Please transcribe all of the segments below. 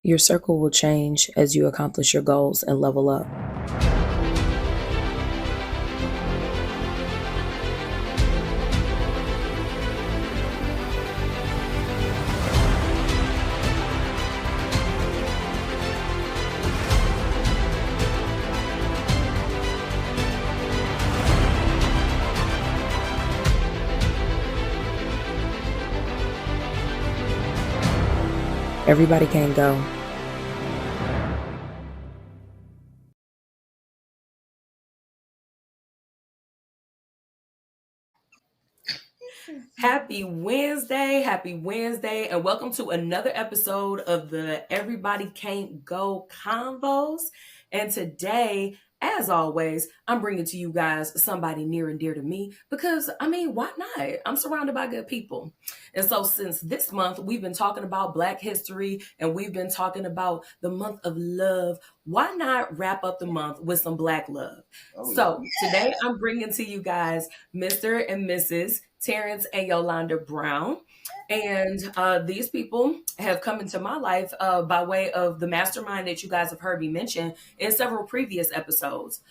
Your circle will change as you accomplish your goals and level up. Everybody can't go. Happy Wednesday, and welcome to another episode of the Everybody Can't Go Convos. And today, as always, I'm bringing to you guys somebody near and dear to me because, why not? I'm surrounded by good people. And so since this month, we've been talking about Black history and we've been talking about the month of love. Why not wrap up the month with some Black love? Today, I'm bringing to you guys Mr. and Mrs. Terrence and Yolanda Brown. And these people have come into my life by way of the mastermind that you guys have heard me mention in several previous episodes.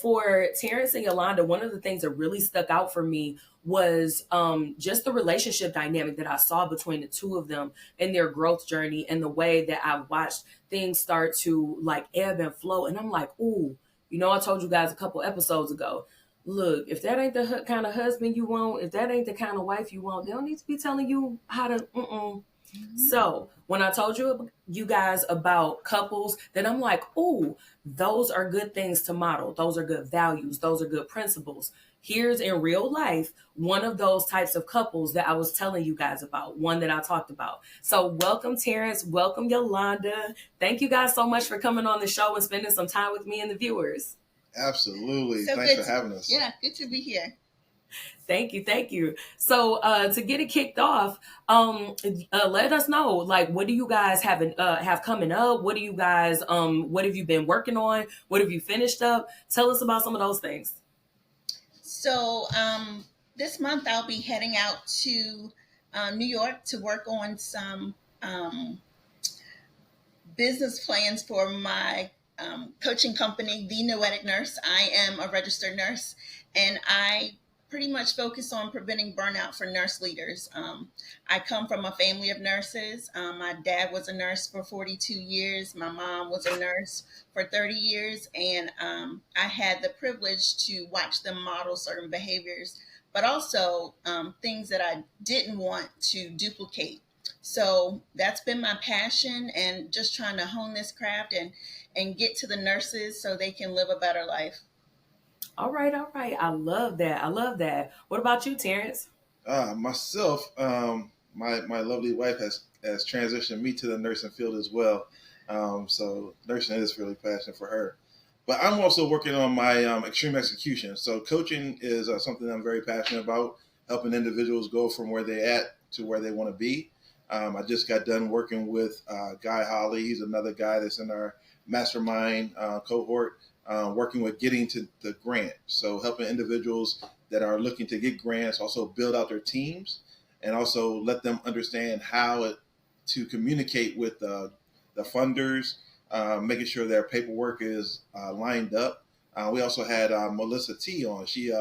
For Terrence and Yolanda, one of the things that really stuck out for me was just the relationship dynamic that I saw between the two of them in their growth journey and the way that I've watched things start to like ebb and flow. And I'm like, ooh, I told you guys a couple episodes ago, look, if that ain't the kind of husband you want, if that ain't the kind of wife you want, they don't need to be telling you how to. So when I told you guys about couples, then I'm like, oh, those are good things to model. Those are good values. Those are good principles. Here's in real life one of those types of couples that I was telling you guys about, one that I talked about. So welcome, Terrence. Welcome, Yolanda. Thank you guys so much for coming on the show and spending some time with me and the viewers. Absolutely. So thanks for having us. Yeah, good to be here. Thank you. So to get it kicked off, let us know, like, what do you guys have coming up? What do you guys, what have you been working on? What have you finished up? Tell us about some of those things. So this month I'll be heading out to New York to work on some business plans for my coaching company, The Noetic Nurse. I am a registered nurse, and I pretty much focus on preventing burnout for nurse leaders. I come from a family of nurses. My dad was a nurse for 42 years. My mom was a nurse for 30 years. And I had the privilege to watch them model certain behaviors, but also things that I didn't want to duplicate. So that's been my passion, and just trying to hone this craft and get to the nurses so they can live a better life. All right. I love that. What about you, Terrence? Myself, my lovely wife has transitioned me to the nursing field as well. So nursing is really passionate for her. But I'm also working on my extreme execution. So coaching is something I'm very passionate about, helping individuals go from where they're at to where they want to be. I just got done working with Guy Holly. He's another guy that's in our mastermind cohort, working with getting to the grant. So helping individuals that are looking to get grants also build out their teams and also let them understand how to communicate with the funders, making sure their paperwork is lined up. We also had Melissa T on. She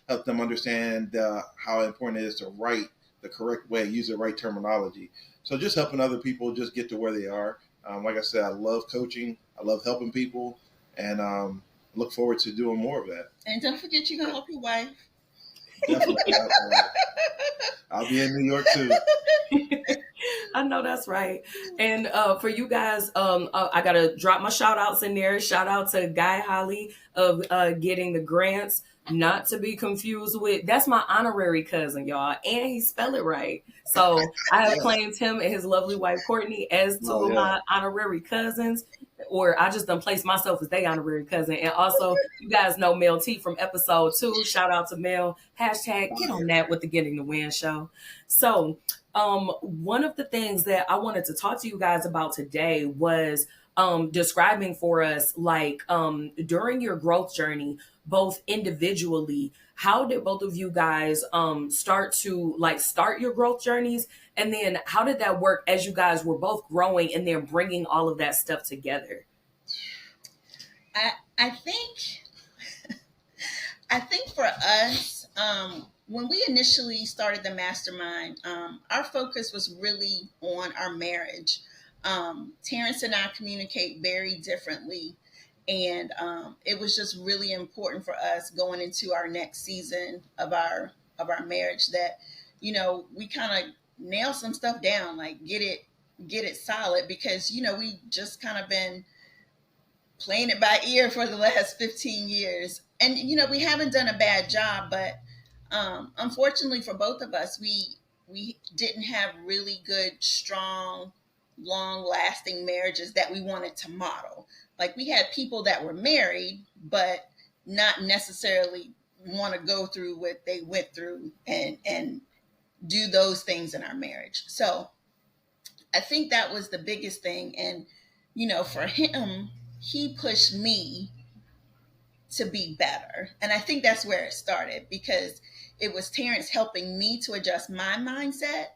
helped them understand how important it is to write the correct way, use the right terminology. So just helping other people just get to where they are. Like I said, I love coaching. I love helping people, and look forward to doing more of that. And don't forget, you can help your wife. Definitely. I'll be in New York too. I know that's right. And for you guys, I got to drop my shout outs in there. Shout out to Guy Holly of getting the grants. Not to be confused with, that's my honorary cousin, y'all, and he spelled it right. So I have claimed him and his lovely wife Courtney as two of my honorary cousins, or I just done placed myself as their honorary cousin. And also, you guys know Mel T from episode 2. Shout out to Mel. Hashtag get on that with the Getting the Win show. So one of the things that I wanted to talk to you guys about today was describing for us, like, during your growth journey, both individually, how did both of you guys start your growth journeys? And then how did that work as you guys were both growing and then bringing all of that stuff together? I think I think for us, when we initially started the mastermind, our focus was really on our marriage. Terrence and I communicate very differently, and it was just really important for us going into our next season of our marriage that, we kind of nail some stuff down, like get it solid, because we just kind of been playing it by ear for the last 15 years. And, we haven't done a bad job, but unfortunately for both of us, we didn't have really good, strong, long lasting marriages that we wanted to model. Like, we had people that were married, but not necessarily want to go through what they went through and do those things in our marriage. So I think that was the biggest thing. And, for him, he pushed me to be better. And I think that's where it started, because it was Terrence helping me to adjust my mindset.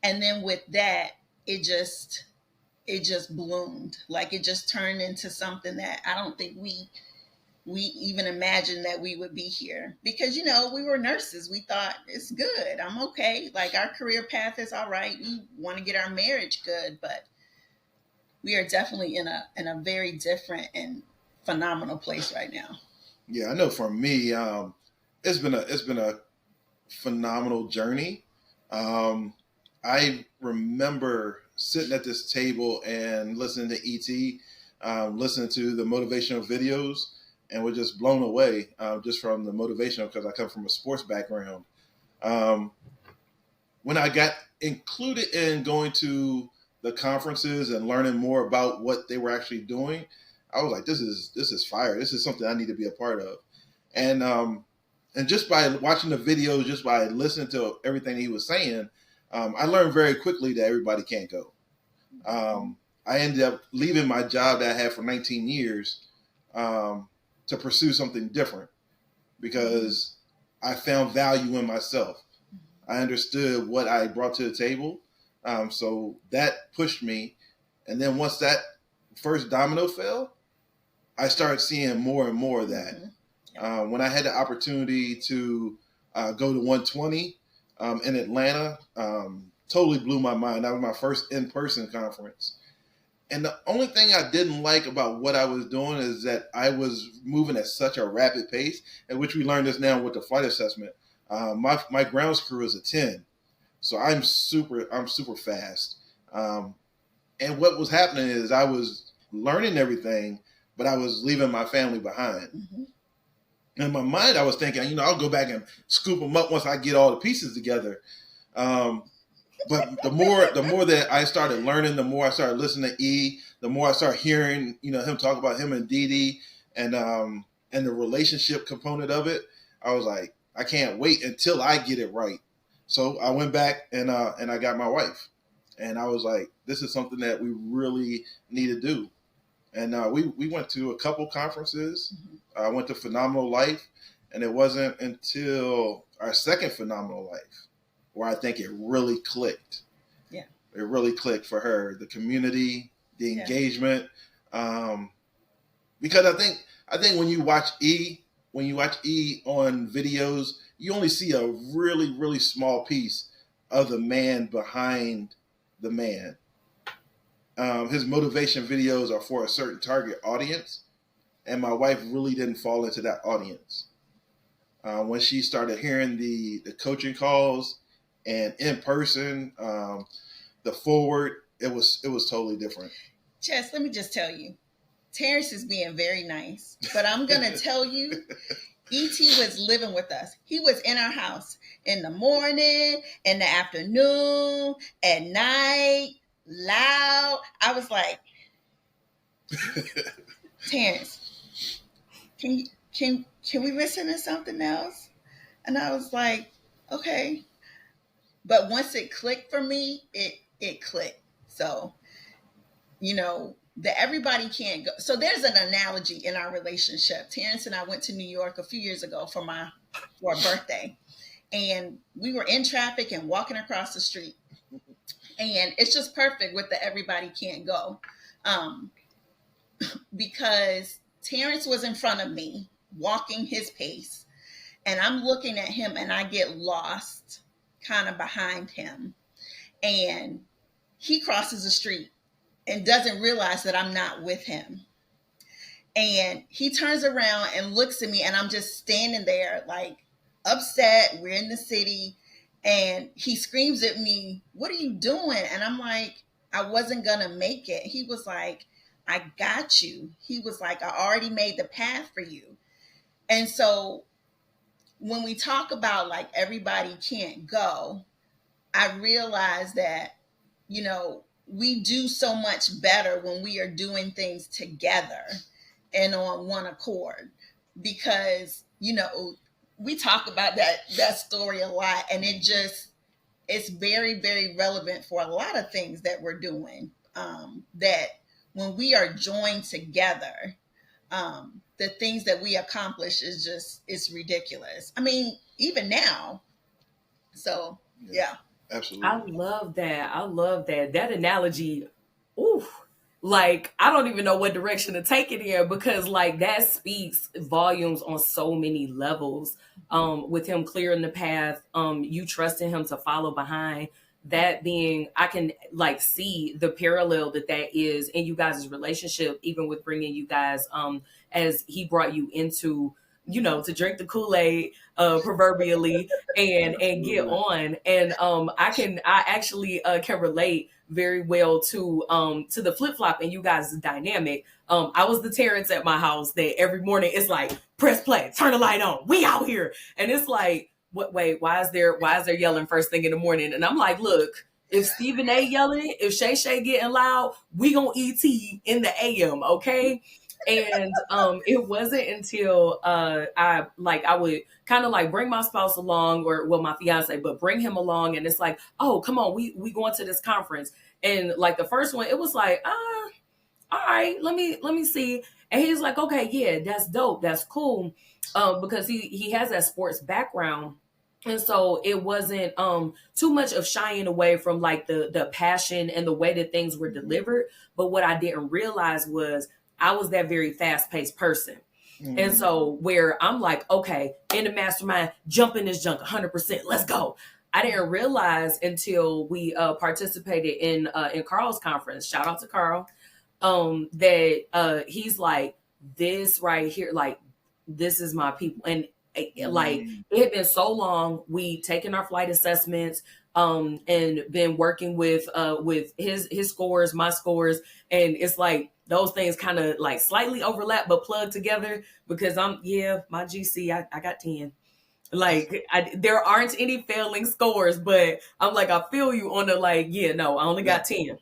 And then with that, it just bloomed. Like, it just turned into something that I don't think we even imagined that we would be here, because, we were nurses. We thought, it's good, I'm okay. Like, our career path is all right. We want to get our marriage good, but we are definitely in a very different and phenomenal place right now. Yeah, I know for me, it's been a phenomenal journey. I remember sitting at this table and listening to ET, listening to the motivational videos, and we're just blown away just from the motivational, because I come from a sports background. When I got included in going to the conferences and learning more about what they were actually doing, I was like, this is fire. This is something I need to be a part of. And just by watching the videos, just by listening to everything he was saying, I learned very quickly that everybody can't go. I ended up leaving my job that I had for 19 years to pursue something different, because I found value in myself. I understood what I brought to the table. So that pushed me. And then once that first domino fell, I started seeing more and more of that. When I had the opportunity to go to 120 in Atlanta, totally blew my mind. That was my first in-person conference. And the only thing I didn't like about what I was doing is that I was moving at such a rapid pace, at which we learned this now with the flight assessment. My ground crew is a 10. So I'm super fast. And what was happening is I was learning everything, but I was leaving my family behind. Mm-hmm. In my mind, I was thinking, I'll go back and scoop them up once I get all the pieces together. But the more that I started learning, the more I started listening to E, the more I started hearing, him talk about him and Dee Dee and the relationship component of it. I was like, I can't wait until I get it right. So I went back and I got my wife, and I was like, this is something that we really need to do. And we went to a couple conferences. I went to Phenomenal Life, and it wasn't until our second Phenomenal Life where I think it really clicked. Yeah, it really clicked for her, the community, the engagement. Because I think when you watch E on videos, you only see a really, really small piece of the man behind the man. His motivation videos are for a certain target audience, and my wife really didn't fall into that audience. When she started hearing the coaching calls and in person, the forward, it was totally different. Jess, let me just tell you, Terrence is being very nice, but I'm gonna tell you, E.T. was living with us. He was in our house in the morning, in the afternoon, at night, loud. I was like, Terrence, can we listen to something else? And I was like, okay. But once it clicked for me, it clicked. So that everybody can't go. So there's an analogy in our relationship. Terrence and I went to New York a few years ago for a birthday, and we were in traffic and walking across the street, and it's just perfect with the everybody can't go, because Terrence was in front of me walking his pace, and I'm looking at him and I get lost kind of behind him, and he crosses the street and doesn't realize that I'm not with him. And he turns around and looks at me, and I'm just standing there like upset. We're in the city, and he screams at me, "What are you doing?" And I'm like, I wasn't gonna make it. He was like, "I got you." He was like, "I already made the path for you." And so when we talk about like everybody can't go, I realize that, we do so much better when we are doing things together and on one accord, because, we talk about that story a lot, and it's very, very relevant for a lot of things that we're doing, that when we are joined together, the things that we accomplish it's ridiculous. I mean, even now. So, yeah. Absolutely. I love that. That analogy, ooh, like, I don't even know what direction to take it in, because like that speaks volumes on so many levels. With him clearing the path, you trusting him to follow behind. That being, I can like see the parallel that is in you guys' relationship, even with bringing you guys, as he brought you into, to drink the Kool-Aid, proverbially, and get on. And I actually can relate very well to the flip-flop in you guys' dynamic. I was the Terrence at my house that every morning it's like, press play, turn the light on, we out here. And it's like, wait, why is there yelling first thing in the morning? And I'm like, look, if Stephen A yelling, if Shay Shay getting loud, we gonna ET in the AM, okay? And it wasn't until I would kind of like bring my spouse along, or my fiance, but bring him along, and it's like, oh, come on, we going to this conference. And like the first one, it was like, all right, let me see. And he's like, okay, yeah, that's dope, that's cool, because he has that sports background. And so it wasn't too much of shying away from like the passion and the way that things were delivered. But what I didn't realize was I was that very fast-paced person. Mm-hmm. And so where I'm like, okay, in the mastermind, jump in this junk 100%, let's go. I didn't realize until we participated in Carl's conference, shout out to Carl, that he's like, this right here, like, this is my people. And like, it had been so long, we taken our flight assessments, and been working with his scores, my scores. And it's like, those things kind of like slightly overlap, but plug together, because my GC, I got 10. Like, there aren't any failing scores, but I'm like, I feel you on the like, I only got 10.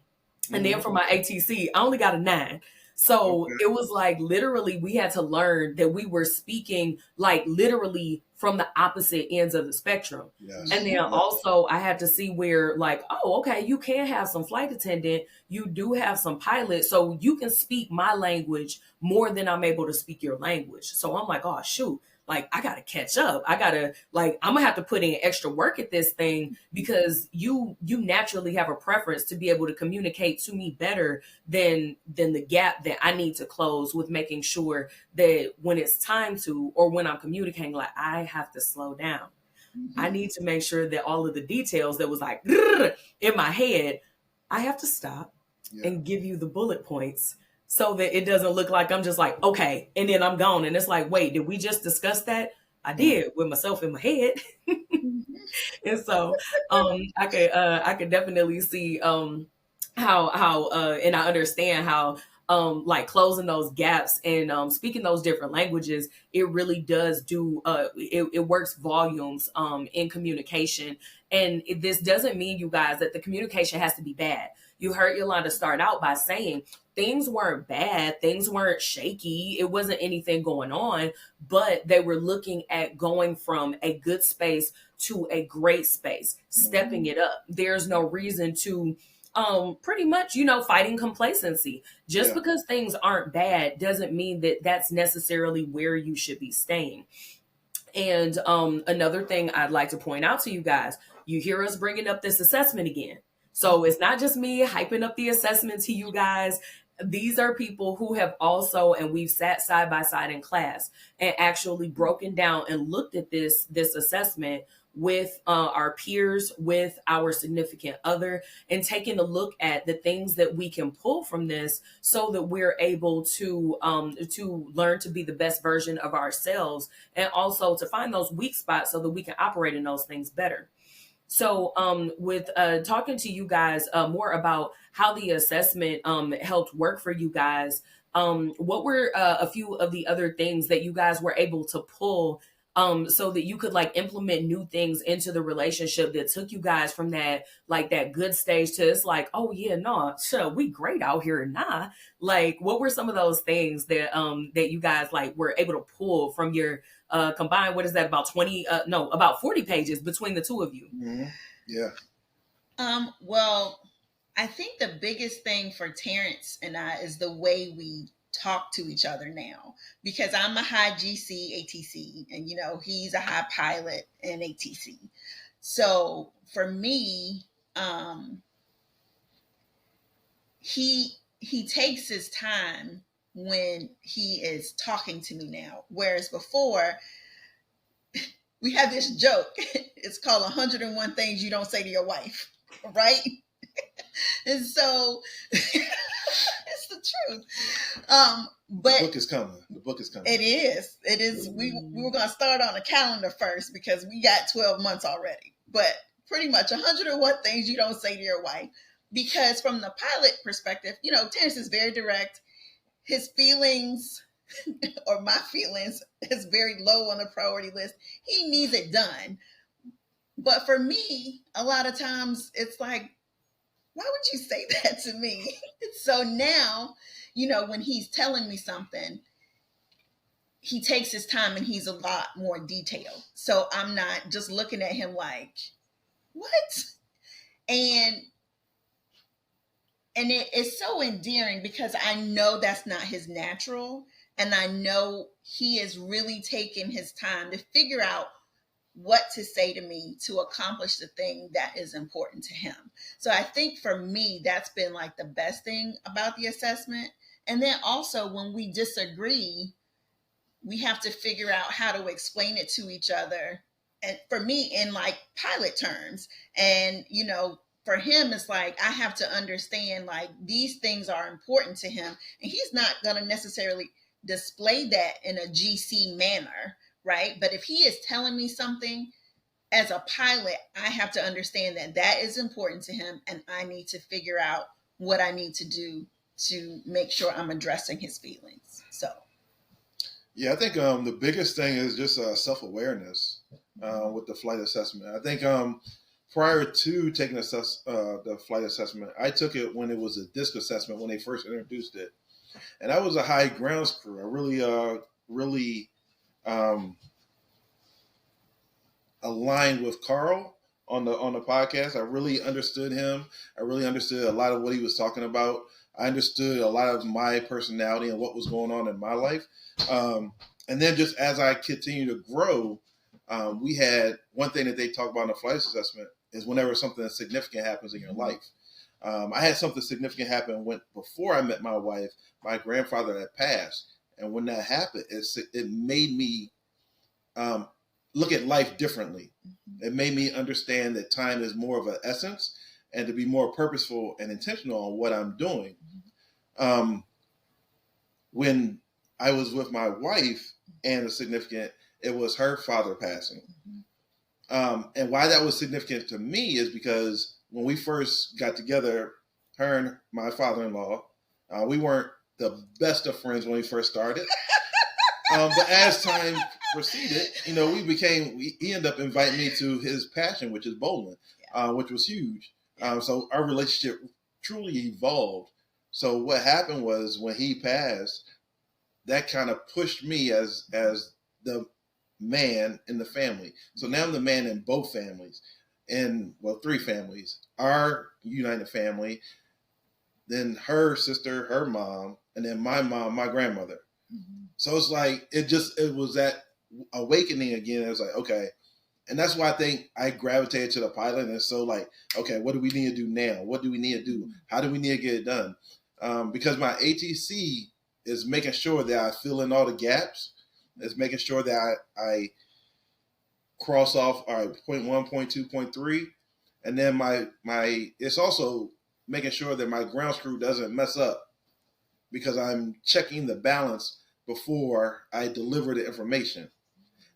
And then for my ATC, I only got a 9. So it was like, literally, we had to learn that we were speaking like literally from the opposite ends of the spectrum. Yes. And then also I had to see where like, oh, okay, you can have some flight attendant, you do have some pilot, so you can speak my language more than I'm able to speak your language. So I'm like, oh, shoot. Like, I got to catch up. I'm going to have to put in extra work at this thing, because you naturally have a preference to be able to communicate to me better than the gap that I need to close, with making sure that when it's time to, or when I'm communicating, like, I have to slow down. Mm-hmm. I need to make sure that all of the details that was like in my head, I have to stop and give you the bullet points, so that it doesn't look like I'm just like, okay, and then I'm gone. And it's like, wait, did we just discuss that? I did, with myself in my head. And so I could definitely see how and I understand how like closing those gaps and speaking those different languages, it really does do it works volumes in communication. And this doesn't mean, you guys, that the communication has to be bad. You heard Yolanda start out by saying things weren't bad, things weren't shaky, it wasn't anything going on, but they were looking at going from a good space to a great space, stepping it up. There's no reason to pretty much, fighting complacency. Just Yeah. because things aren't bad doesn't mean that that's necessarily where you should be staying. And another thing I'd like to point out to you guys, you hear us bringing up this assessment again. So it's not just me hyping up the assessment to you guys. These are people who have also, and we've sat side by side in class and actually broken down and looked at this assessment with our peers, with our significant other, and taking a look at the things that we can pull from this so that we're able to learn to be the best version of ourselves, and also to find those weak spots so that we can operate in those things better. So, with talking to you guys more about how the assessment helped work for you guys, what were a few of the other things that you guys were able to pull so that you could like implement new things into the relationship that took you guys from that like that good stage to it's like, oh yeah, no, sure, we great out here, nah. Like, what were some of those things that that you guys like were able to pull from your combined, what is that, about 20 no, about 40 pages between the two of you? Mm-hmm. Yeah. Well, I think the biggest thing for Terrence and I is the way we talk to each other now, because I'm a high GC ATC and he's a high pilot in ATC. So for me, he takes his time when he is talking to me now, whereas before we have this joke. It's called 101 Things You Don't Say to Your Wife, right? And so it's the truth. But the book is coming. The book is coming. It is. It is. We were going to start on a calendar first because we got 12 months already. But pretty much 101 things you don't say to your wife. Because from the pilot perspective, Terrence is very direct. His feelings or my feelings is very low on the priority list. He needs it done. But for me, a lot of times it's like, why would you say that to me? So now, when he's telling me something, he takes his time and he's a lot more detailed. So I'm not just looking at him like, what? And it's so endearing because I know that's not his natural. And I know he is really taking his time to figure out what to say to me to accomplish the thing that is important to him. So I think for me, that's been like the best thing about the assessment. And then also when we disagree, we have to figure out how to explain it to each other. And for me, in like pilot terms, and for him, it's like I have to understand like these things are important to him, and he's not going to necessarily display that in a GC manner, right? But if he is telling me something as a pilot, I have to understand that that is important to him, and I need to figure out what I need to do to make sure I'm addressing his feelings. So, yeah, I think the biggest thing is just self-awareness with the flight assessment. I think prior to taking the flight assessment, I took it when it was a disc assessment when they first introduced it. And I was a high grounds crew. I really aligned with Carl on the podcast. I really understood him. I really understood a lot of what he was talking about. I understood a lot of my personality and what was going on in my life. And then just as I continued to grow, we had one thing that they talk about in the flight assessment is whenever something significant happens in your life. I had something significant happen before I met my wife. My grandfather had passed. And when that happened, it made me look at life differently. It made me understand that time is more of an essence and to be more purposeful and intentional on what I'm doing. When I was with my wife and the significant, it was her father passing. And why that was significant to me is because when we first got together, her and my father-in-law, we weren't the best of friends when we first started. But as time proceeded, he ended up inviting me to his passion, which is bowling, which was huge. So our relationship truly evolved. So what happened was when he passed, that kind of pushed me as the man in the family. So now I'm the man in both families. in, well, 3 families: our United family, then her sister, her mom, and then my mom, my grandmother. Mm-hmm. So it's like, it was that awakening again. It was like, okay. And that's why I think I gravitated to the pilot. And so like, okay, what do we need to do now? What do we need to do? How do we need to get it done? Because my ATC is making sure that I fill in all the gaps. It's making sure that I cross off, all right, point 1, point 2, point 3. And then my it's also making sure that my ground screw doesn't mess up, because I'm checking the balance before I deliver the information.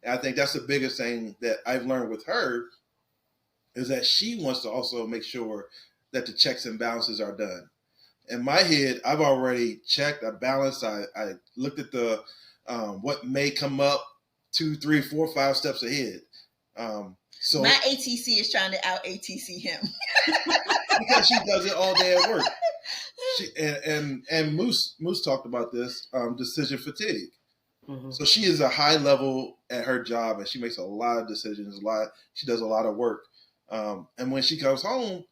And I think that's the biggest thing that I've learned with her, is that she wants to also make sure that the checks and balances are done. In my head, I've already checked, I balanced, I looked at the what may come up 2, 3, 4, 5 steps ahead. So my ATC is trying to out ATC him because she does it all day at work. And Moose talked about this, decision fatigue. Mm-hmm. So she is a high level at her job, and she makes a lot of decisions. She does a lot of work. And when she comes home,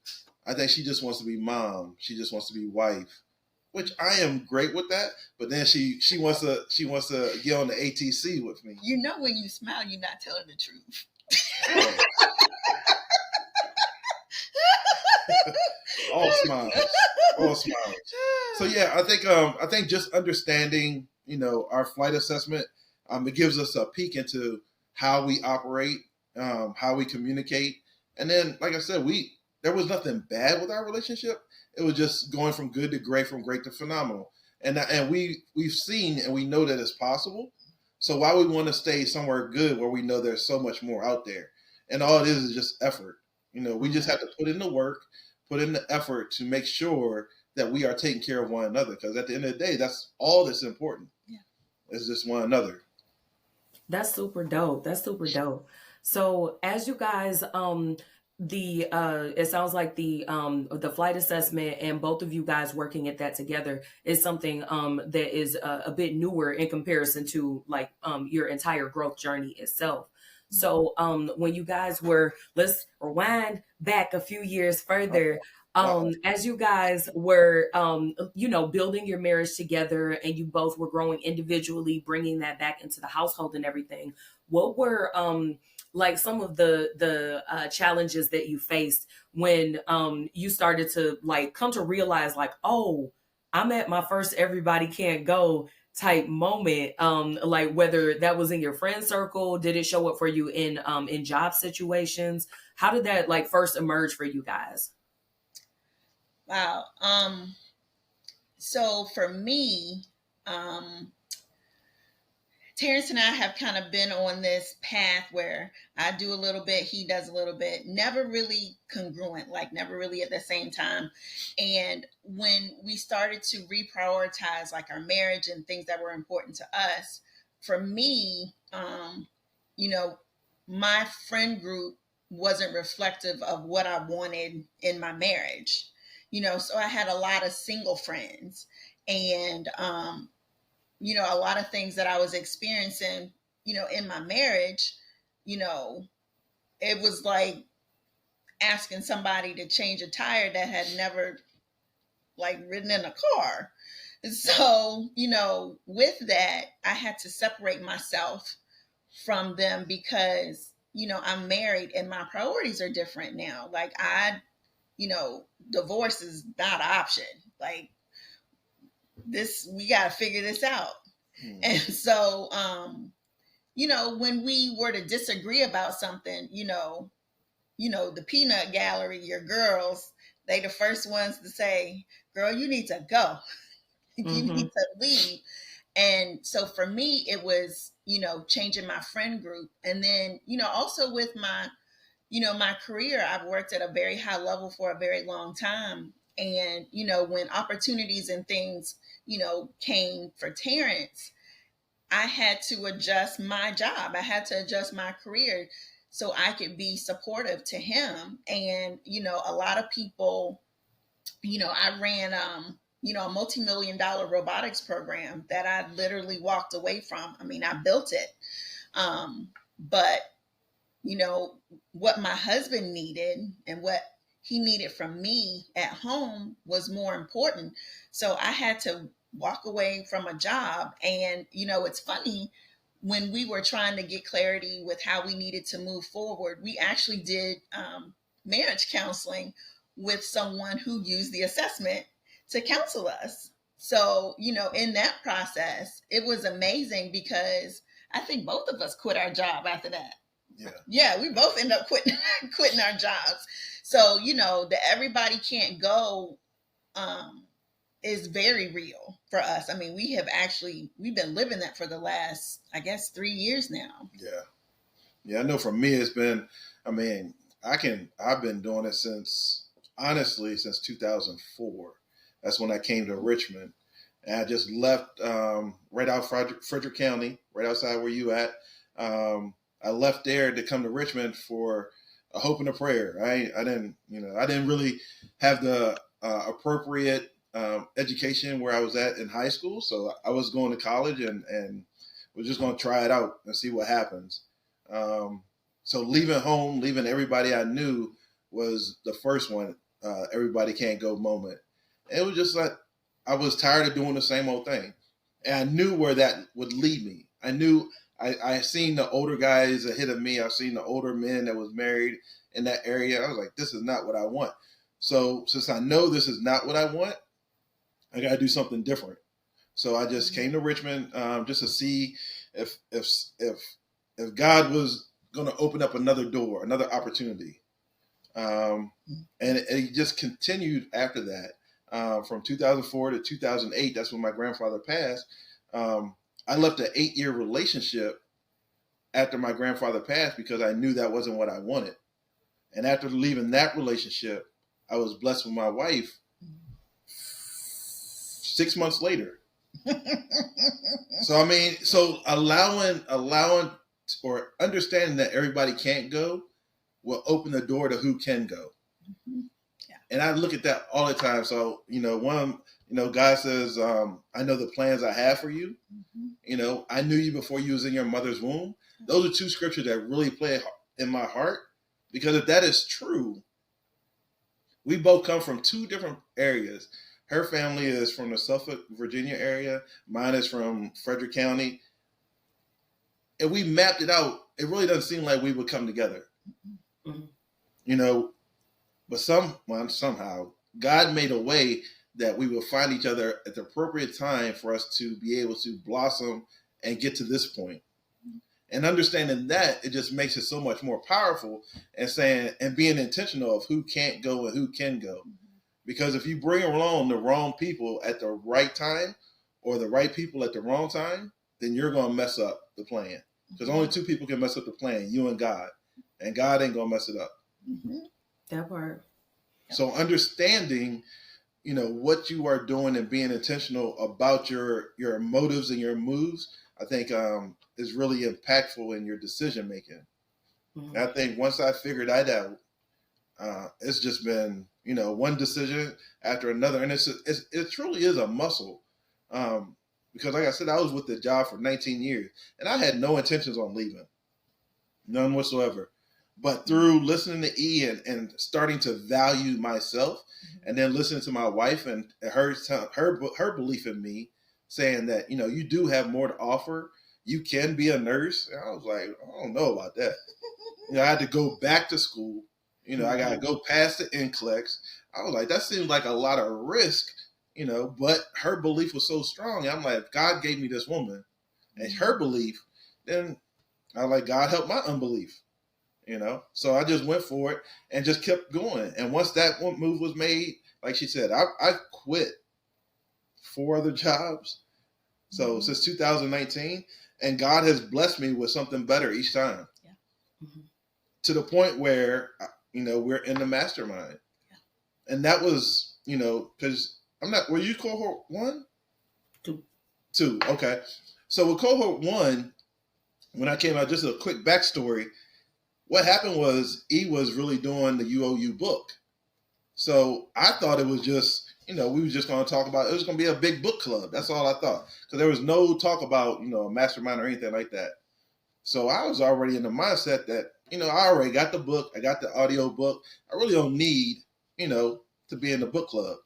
I think she just wants to be mom. She just wants to be wife, which I am great with that. But then she wants to get on the ATC with me. You know, when you smile, you're not telling the truth. All smiles. So yeah, I think just understanding, our flight assessment, it gives us a peek into how we operate, how we communicate, and then, like I said, there was nothing bad with our relationship. It was just going from good to great, from great to phenomenal, and we've seen and we know that it's possible. So why we want to stay somewhere good where we know there's so much more out there, and all it is just effort. We just have to put in the work, put in the effort to make sure that we are taking care of one another. Because at the end of the day, that's all that's important. Yeah, is just one another. That's super dope. So as you guys, it sounds like the flight assessment and both of you guys working at that together is something that is a bit newer in comparison to like your entire growth journey itself. So when you guys let's rewind back a few years further, as you guys were, building your marriage together, and you both were growing individually, bringing that back into the household and everything, what were like some of the challenges that you faced when you started to like come to realize like, oh, I'm at my first everybody can't go type moment, like whether that was in your friend circle, did it show up for you in job situations? How did that like first emerge for you guys? Wow. So for me, Terrence and I have kind of been on this path where I do a little bit, he does a little bit, never really congruent, like never really at the same time. And when we started to reprioritize like our marriage and things that were important to us, for me, my friend group wasn't reflective of what I wanted in my marriage. So I had a lot of single friends, and, a lot of things that I was experiencing, in my marriage, it was like asking somebody to change a tire that had never like ridden in a car. So, with that, I had to separate myself from them because, I'm married and my priorities are different now. Like divorce is not an option. Like we got to figure this out. And so, when we were to disagree about something, the peanut gallery, your girls, they the first ones to say, girl, you need to go. You need to leave. And so for me, it was, changing my friend group. And then, also with my, my career, I've worked at a very high level for a very long time. And, when opportunities and things, came for Terrence, I had to adjust my job. I had to adjust my career so I could be supportive to him. And, a lot of people, I ran, a multi-million-dollar robotics program that I literally walked away from. I mean, I built it. But, you know, what my husband needed and what he needed from me at home was more important. So I had to walk away from a job. And, you know, it's funny, when we were trying to get clarity with how we needed to move forward, we actually did marriage counseling with someone who used the assessment to counsel us. So, you know, in that process, it was amazing because I think both of us quit our job after that. Yeah, we both end up quitting our jobs. So, you know, the everybody can't go is very real for us. I mean, we've been living that for the last, I guess, 3 years now. Yeah. I know for me, it's been, I mean, I've been doing it since 2004. That's when I came to Richmond. And I just left right out Frederick County, right outside where you at. I left there to come to Richmond for a hope and a prayer. I didn't really have the appropriate education where I was at in high school. So I was going to college and was just going to try it out and see what happens. So leaving home, leaving everybody I knew was the first one, everybody can't go moment. And it was just like, I was tired of doing the same old thing. And I knew where that would lead me. I knew I seen the older guys ahead of me. I've seen the older men that was married in that area. I was like, this is not what I want. So since I know this is not what I want, I got to do something different. So I just came to Richmond just to see if God was going to open up another door, another opportunity. And it just continued after that. From 2004 to 2008, that's when my grandfather passed. I left an 8-year relationship after my grandfather passed because I knew that wasn't what I wanted. And after leaving that relationship, I was blessed with my wife 6 months later. So, I mean, allowing or understanding that everybody can't go will open the door to who can go. Mm-hmm. Yeah. And I look at that all the time. So, God says, I know the plans I have for you. Mm-hmm. I knew you before you was in your mother's womb. Those are two scriptures that really play in my heart, because if that is true, we both come from two different areas. Her family is from the Suffolk, Virginia area. Mine is from Frederick County. And we mapped it out. It really doesn't seem like we would come together. Mm-hmm. But somehow God made a way that we will find each other at the appropriate time for us to be able to blossom and get to this point. And understanding that, it just makes it so much more powerful and being intentional of who can't go and who can go. Because if you bring along the wrong people at the right time or the right people at the wrong time, then you're going to mess up the plan. Because only two people can mess up the plan, you and God. And God ain't going to mess it up. Mm-hmm. That part. So understanding, what you are doing and being intentional about your motives and your moves, I think is really impactful in your decision making. Mm-hmm. And I think once I figured that out, it's just been, one decision after another. And it truly is a muscle. Because like I said, I was with the job for 19 years and I had no intentions on leaving. None whatsoever. But through listening to E and starting to value myself, and then listening to my wife and her belief in me, saying that, you do have more to offer. You can be a nurse. And I was like, I don't know about that. I had to go back to school. I got to go past the NCLEX. I was like, that seems like a lot of risk, but her belief was so strong. I'm like, if God gave me this woman and her belief, then I was like, God help my unbelief. So I just went for it and just kept going. And once that one move was made, like she said, I quit 4 other jobs. So since 2019, and God has blessed me with something better each time. Yeah. Mm-hmm. To the point where, we're in the mastermind. Yeah. And that was, because were you cohort 1? 2. Okay. So with cohort 1, when I came out, just a quick backstory. What happened was E was really doing the UOU book. So I thought it was just, we were just going to talk about, it was going to be a big book club. That's all I thought. Because there was no talk about, a mastermind or anything like that. So I was already in the mindset that, I already got the book, I got the audio book. I really don't need, to be in the book club.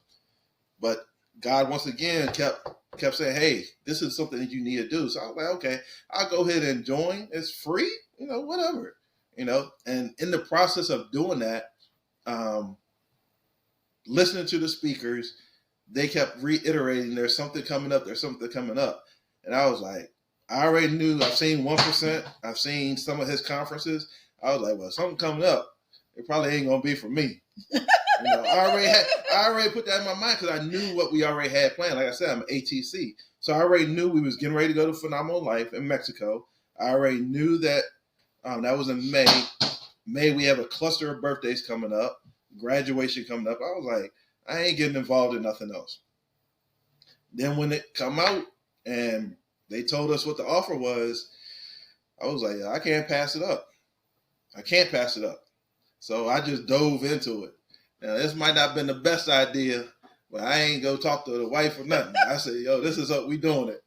But God once again kept saying, hey, this is something that you need to do. So I was like, okay, I'll go ahead and join. It's free, whatever. And in the process of doing that, listening to the speakers, they kept reiterating, there's something coming up, there's something coming up. And I was like, I already knew, I've seen 1%, I've seen some of his conferences. I was like, well, something coming up, it probably ain't going to be for me. I already put that in my mind because I knew what we already had planned. Like I said, I'm an ATC. So I already knew we was getting ready to go to Phenomenal Life in Mexico. I already knew that that was in May. May, we have a cluster of birthdays coming up, graduation coming up. I was like, I ain't getting involved in nothing else. Then when it come out and they told us what the offer was, I was like, I can't pass it up. I can't pass it up. So I just dove into it. Now, this might not have been the best idea, but I ain't go talk to the wife or nothing. I said, yo, this is up. We doing it.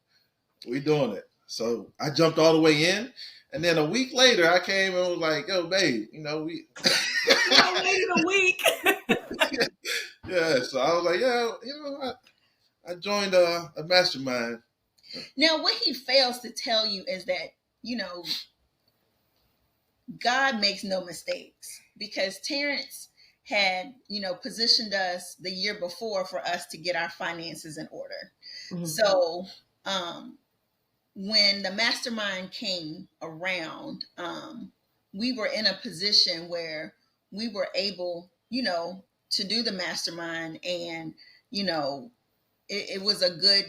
We doing it. So I jumped all the way in. And then a week later, I came and was like, yo, babe, we... I waited a week. Yeah, so I was like, yeah, I joined a mastermind. Now, what he fails to tell you is that, God makes no mistakes, because Terrence had, positioned us the year before for us to get our finances in order. Mm-hmm. So when the mastermind came around, we were in a position where we were able, to do the mastermind, and, it was a good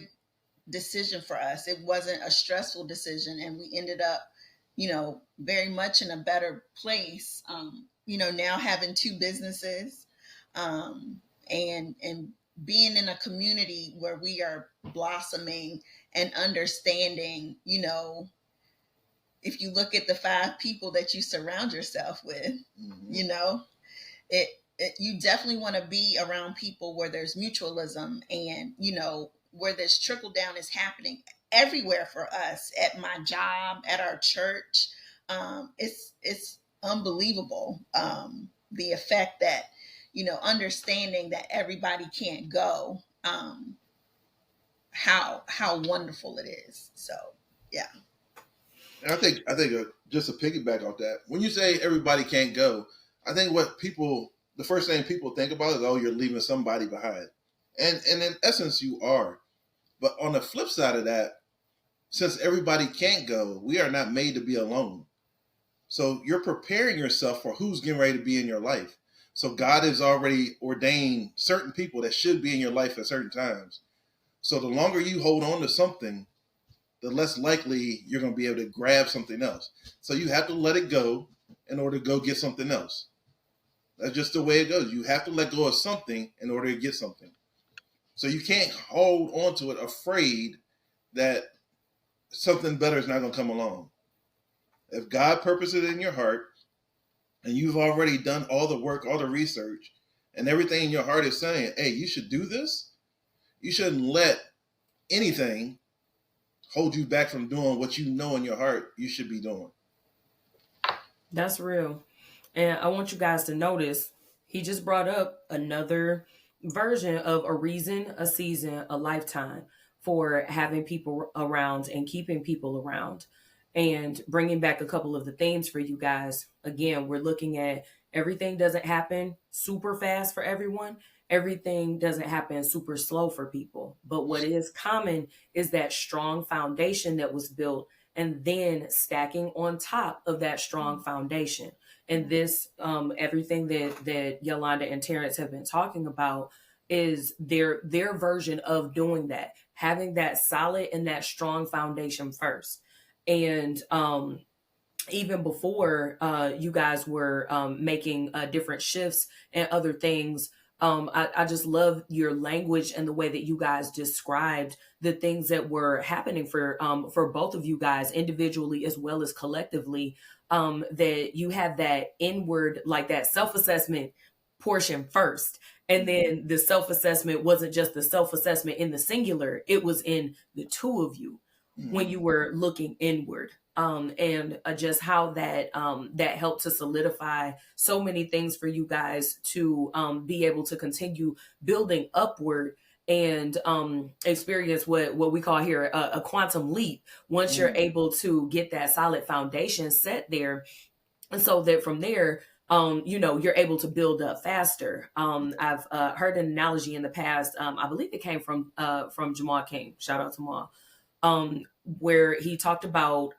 decision for us. It wasn't a stressful decision, and we ended up, very much in a better place, now having 2 businesses, and being in a community where we are blossoming and understanding, if you look at the 5 people that you surround yourself with, mm-hmm. You definitely want to be around people where there's mutualism, and, where this trickle down is happening everywhere for us, at my job, at our church. It's unbelievable. The effect that, understanding that everybody can't go, how wonderful it is. So, yeah. And I think just to piggyback off that, when you say everybody can't go, I think the first thing people think about is, oh, you're leaving somebody behind. And in essence, you are. But on the flip side of that, since everybody can't go, we are not made to be alone. So you're preparing yourself for who's getting ready to be in your life. So God has already ordained certain people that should be in your life at certain times. So the longer you hold on to something, the less likely you're going to be able to grab something else. So you have to let it go in order to go get something else. That's just the way it goes. You have to let go of something in order to get something. So you can't hold on to it afraid that something better is not going to come along. If God purposed it in your heart, and you've already done all the work, all the research, and everything in your heart is saying, hey, you should do this, you shouldn't let anything hold you back from doing what you know in your heart you should be doing. That's real. And I want you guys to notice, he just brought up another version of a reason, a season, a lifetime for having people around and keeping people around. And bringing back a couple of the themes for you guys. Again, we're looking at everything doesn't happen super fast for everyone. Everything doesn't happen super slow for people. But what is common is that strong foundation that was built, and then stacking on top of that strong foundation. And this, everything that Yolanda and Terrence have been talking about is their version of doing that, having that solid and that strong foundation first. And even before you guys were making different shifts and other things, I just love your language and the way that you guys described the things that were happening for both of you guys individually as well as collectively, that you have that inward, like that self-assessment portion first. And then the self-assessment wasn't just the self-assessment in the singular, it was in the 2 of you. when you were looking inward, and just how that that helped to solidify so many things for you guys to be able to continue building upward and experience what we call here a quantum leap once you're able to get that solid foundation set there, and so that from there, you're able to build up faster. I've heard an analogy in the past. I believe it came from Jamal King. Shout out to Jamal, where he talked about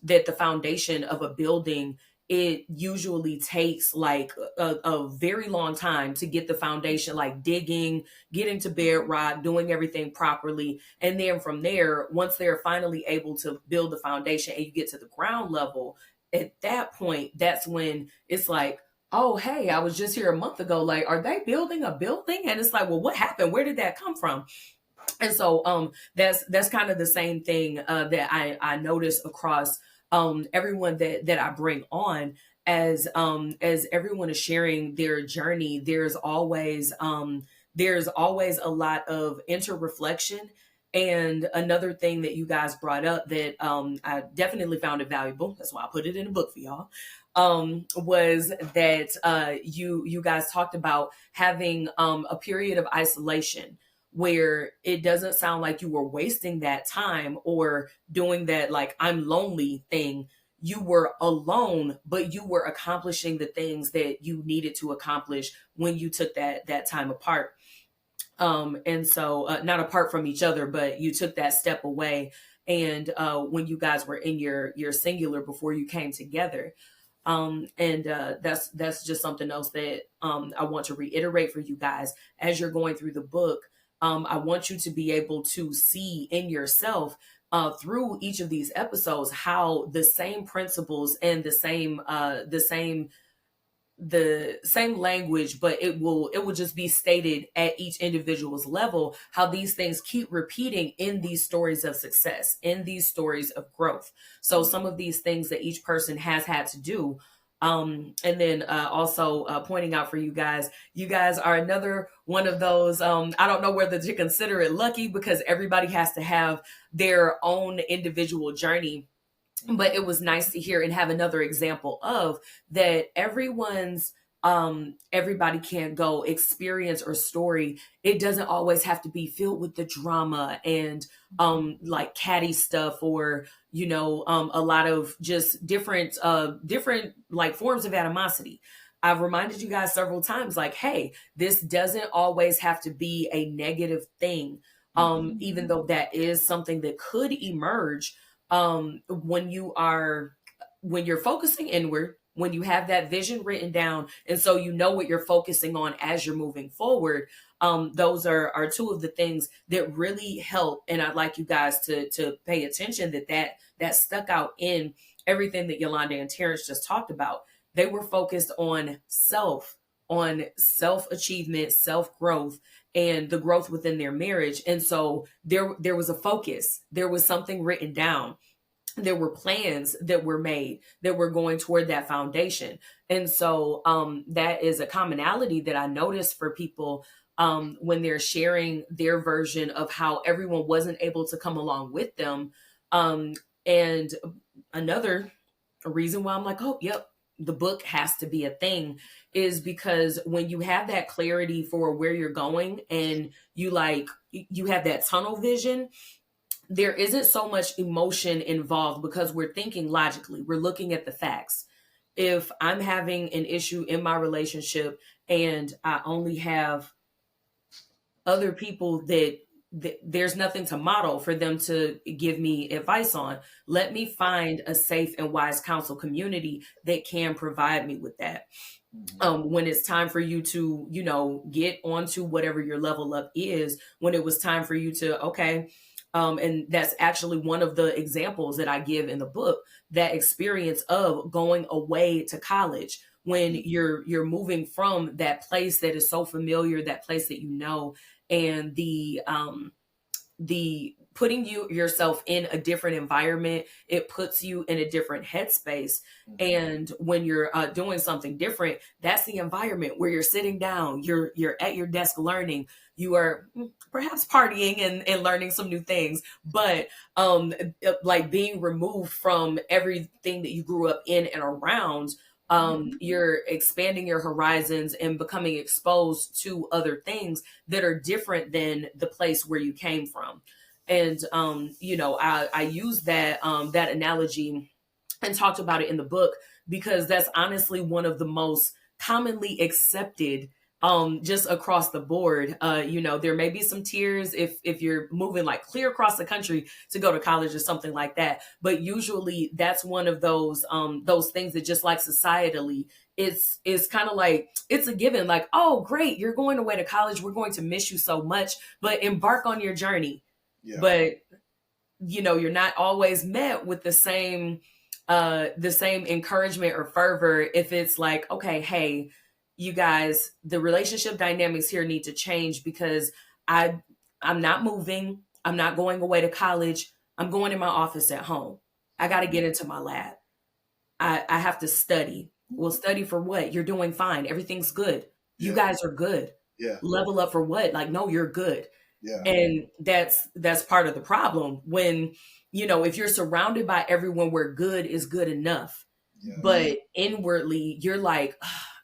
that the foundation of a building, it usually takes like a very long time to get the foundation, like digging, getting to bedrock, doing everything properly. And then from there, once they're finally able to build the foundation and you get to the ground level, at that point, that's when it's like, oh, hey, I was just here a month ago. Like, are they building a building? And it's like, well, what happened? Where did that come from? And so that's kind of the same thing that I notice across everyone that I bring on, as everyone is sharing their journey. There's always a lot of inter-reflection. And another thing that you guys brought up that I definitely found it valuable, that's why I put it in a book for y'all, was that you guys talked about having a period of isolation where it doesn't sound like you were wasting that time or doing that like I'm lonely thing. You were alone, but you were accomplishing the things that you needed to accomplish when you took that time apart. And so not apart from each other, but you took that step away. And when you guys were in your singular before you came together. That's just something else that I want to reiterate for you guys as you're going through the book. I want you to be able to see in yourself through each of these episodes how the same principles and the same language, but it will just be stated at each individual's level, how these things keep repeating in these stories of success, in these stories of growth. So some of these things that each person has had to do. And then also pointing out for you guys are another one of those, I don't know whether to consider it lucky because everybody has to have their own individual journey. But it was nice to hear and have another example of that everybody can't go experience or story. It doesn't always have to be filled with the drama and like catty stuff or, a lot of just different like forms of animosity. I've reminded you guys several times, like, hey, this doesn't always have to be a negative thing. Even though that is something that could emerge when you're focusing inward, when you have that vision written down, and so you know what you're focusing on as you're moving forward. Those are two of the things that really help, and I'd like you guys to pay attention that stuck out in everything that Yolanda and Terrence just talked about. They were focused on self-achievement, self-growth, and the growth within their marriage. And so there was a focus. There was something written down. There were plans that were made that were going toward that foundation. And so that is a commonality that I noticed for people when they're sharing their version of how everyone wasn't able to come along with them. And another reason why I'm like, oh, yep, the book has to be a thing is because when you have that clarity for where you're going and you have that tunnel vision, there isn't so much emotion involved because we're thinking logically. We're looking at the facts. If I'm having an issue in my relationship and I only have other people that there's nothing to model for them to give me advice on, let me find a safe and wise counsel community that can provide me with that. When it's time for you to, get onto whatever your level up is, when it was time for you to, okay. And that's actually one of the examples that I give in the book, that experience of going away to college when you're moving from that place that is so familiar, that place that and the putting yourself in a different environment, it puts you in a different headspace. And when you're doing something different, that's the environment where you're sitting down, you're at your desk learning, you are perhaps partying and learning some new things, but like being removed from everything that you grew up in and around. You're expanding your horizons and becoming exposed to other things that are different than the place where you came from. And I use that that analogy and talked about it in the book because that's honestly one of the most commonly accepted just across the board. There may be some tears if you're moving like clear across the country to go to college or something like that, but usually that's one of those things that just like societally it's kind of like it's a given, like, oh great, you're going away to college, we're going to miss you so much, but embark on your journey. Yeah. But you're not always met with the same encouragement or fervor if it's like, okay, hey, you guys, the relationship dynamics here need to change because I'm not moving, I'm not going away to college, I'm going in my office at home. I got to get into my lab. I have to study. Well, study for what? You're doing fine. Everything's good. You guys are good. Yeah. Level up for what? Like, no, you're good. Yeah. And that's part of the problem when, if you're surrounded by everyone where good is good enough, but inwardly you're like,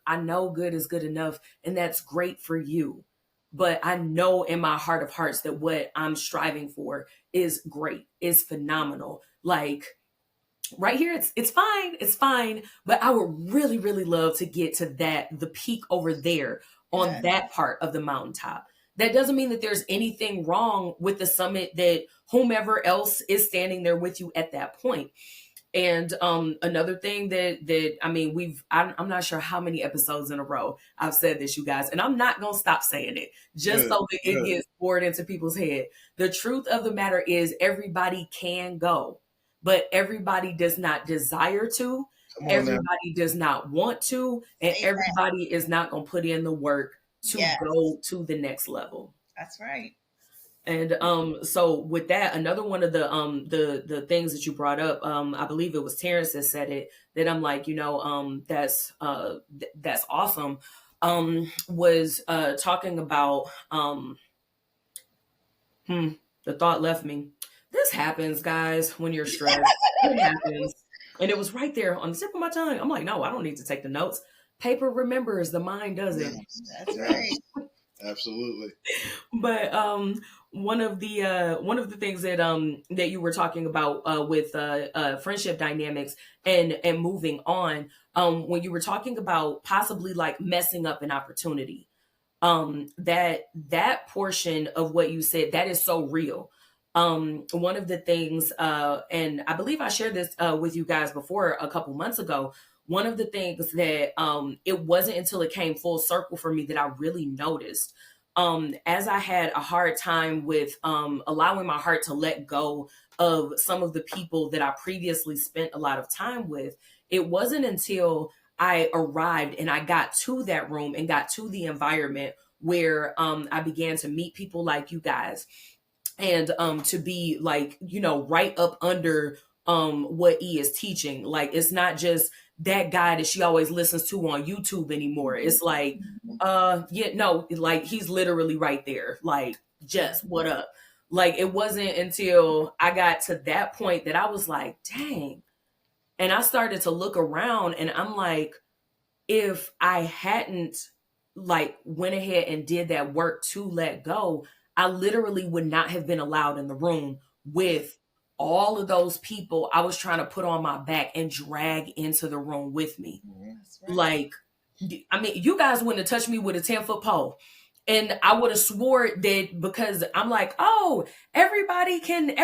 I know good is good enough and that's great for you. But I know in my heart of hearts that what I'm striving for is great, is phenomenal. Like right here, it's fine. But I would really, really love to get to the peak over there on that part of the mountaintop. That doesn't mean that there's anything wrong with the summit that whomever else is standing there with you at that point. And another thing that I mean, I'm not sure how many episodes in a row I've said this, you guys, and I'm not going to stop saying it just so that it gets poured into people's head. The truth of the matter is everybody can go, but everybody does not desire to. Everybody does not want to, and everybody is not going to put in the work to go to the next level. That's right. And so with that, another one of the things that you brought up, I believe it was Terrence that said it, that I'm like, that's awesome. Was talking about the thought left me. This happens, guys, when you're stressed. It happens. And it was right there on the tip of my tongue. I'm like, no, I don't need to take the notes. Paper remembers, the mind doesn't. That's right. Absolutely. But one of the things that you were talking about with friendship dynamics and moving on, when you were talking about possibly like messing up an opportunity, that portion of what you said, that is so real. One of the things, and I believe I shared this with you guys before a couple months ago. One of the things that it wasn't until it came full circle for me that I really noticed, as I had a hard time with allowing my heart to let go of some of the people that I previously spent a lot of time with. It wasn't until I arrived and I got to that room and got to the environment where I began to meet people like you guys, and to be like, right up under what E is teaching. Like, it's not just that guy that she always listens to on YouTube anymore. It's like, like he's literally right there. Like, just what up? Like, it wasn't until I got to that point that I was like, dang. And I started to look around and I'm like, if I hadn't like went ahead and did that work to let go, I literally would not have been allowed in the room with all of those people I was trying to put on my back and drag into the room with me. Right. Like, I mean, you guys wouldn't have touched me with a 10-foot pole. And I would have swore that because I'm like, oh, everybody can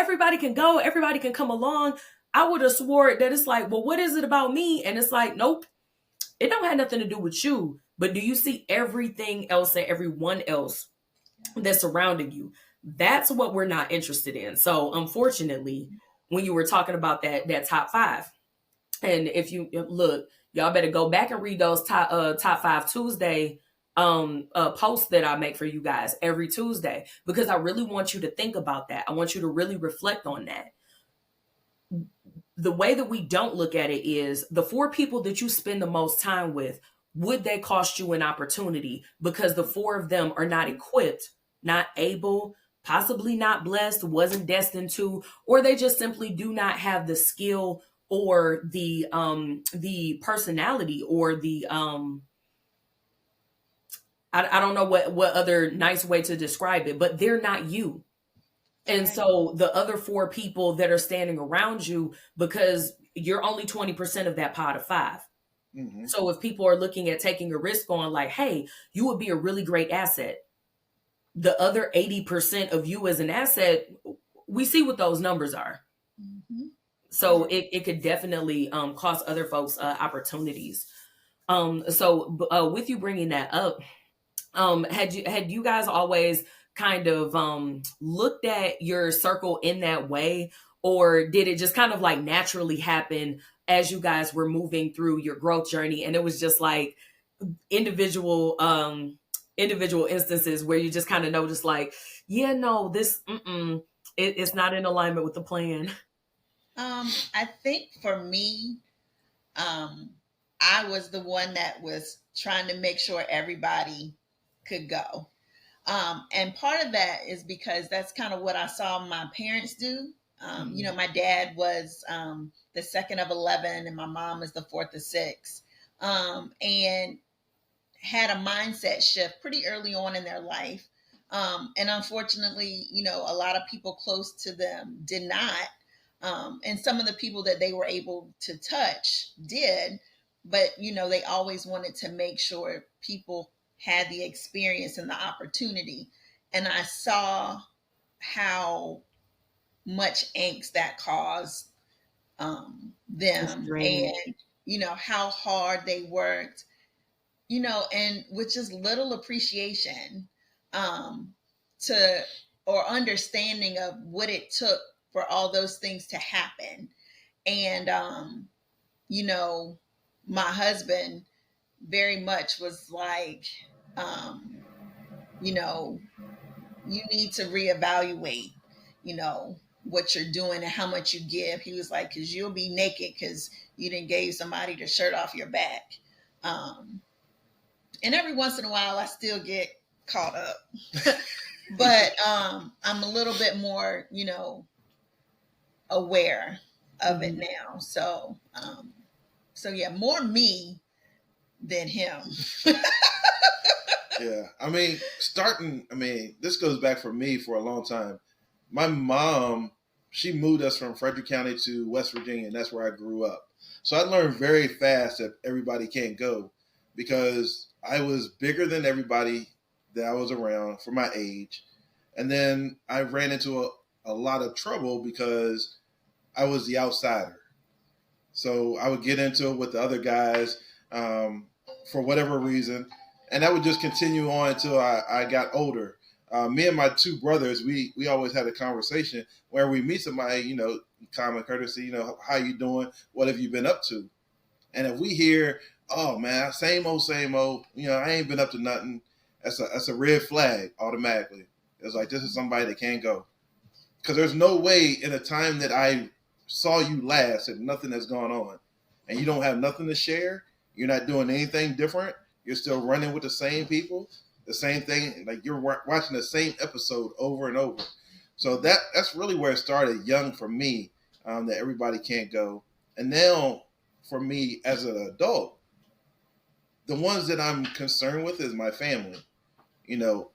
go, everybody can come along. I would have swore that it's like, well, what is it about me? And it's like, nope, it don't have nothing to do with you. But do you see everything else and everyone else that's surrounding you? That's what we're not interested in. So unfortunately, when you were talking about that top 5, and if you look, y'all better go back and read those top 5 Tuesday post that I make for you guys every Tuesday, because I really want you to think about that. I want you to really reflect on that. The way that we don't look at it is the 4 people that you spend the most time with, would they cost you an opportunity because the 4 of them are not equipped, not able, possibly not blessed, wasn't destined to, or they just simply do not have the skill or the personality or the I don't know what other nice way to describe it, but they're not you. And so the other 4 people that are standing around you, because you're only 20% of that pot of 5. Mm-hmm. So if people are looking at taking a risk on like, hey, you would be a really great asset, the other 80% of you as an asset, we see what those numbers are. Mm-hmm. So it could definitely cost other folks opportunities. So with you bringing that up, had you guys always kind of looked at your circle in that way, or did it just kind of like naturally happen as you guys were moving through your growth journey, and it was just like individual instances where you just kind of noticed like, yeah, no, this it's not in alignment with the plan? I think for me, I was the one that was trying to make sure everybody could go. And part of that is because that's kind of what I saw my parents do. You know, my dad was the second of 11 and my mom is the fourth of 6. And had a mindset shift pretty early on in their life. And unfortunately, you know, a lot of people close to them did not. And some of the people that they were able to touch did, but, you know, they always wanted to make sure people had the experience and the opportunity. And I saw how much angst that caused them, and, you know, how hard they worked, you know, and with just little appreciation to or understanding of what it took for all those things to happen. And you know, my husband very much was like, you know, you need to reevaluate, you know, what you're doing and how much you give. He was like, because you'll be naked because you didn't gave somebody the shirt off your back. And every once in a while I still get caught up. But I'm a little bit more, you know, aware of it now. So yeah, more me than him. Yeah. I mean, this goes back for me for a long time. My mom, she moved us from Frederick County to West Virginia, and that's where I grew up. So I learned very fast that everybody can't go, because I was bigger than everybody that I was around for my age. And then I ran into a lot of trouble because I was the outsider. So I would get into it with the other guys for whatever reason. And that would just continue on until I got older. Me and my 2 brothers, we always had a conversation where we meet somebody, you know, common courtesy, you know, how you doing? What have you been up to? And if we hear, oh man, same old, you know, I ain't been up to nothing, that's a red flag automatically. It's like, this is somebody that can't go. Because there's no way in a time that I saw you last that nothing has gone on, and you don't have nothing to share, you're not doing anything different, you're still running with the same people, the same thing, like you're watching the same episode over and over. So that's really where it started young for me, that everybody can't go. And now for me as an adult, the ones that I'm concerned with is my family. You know,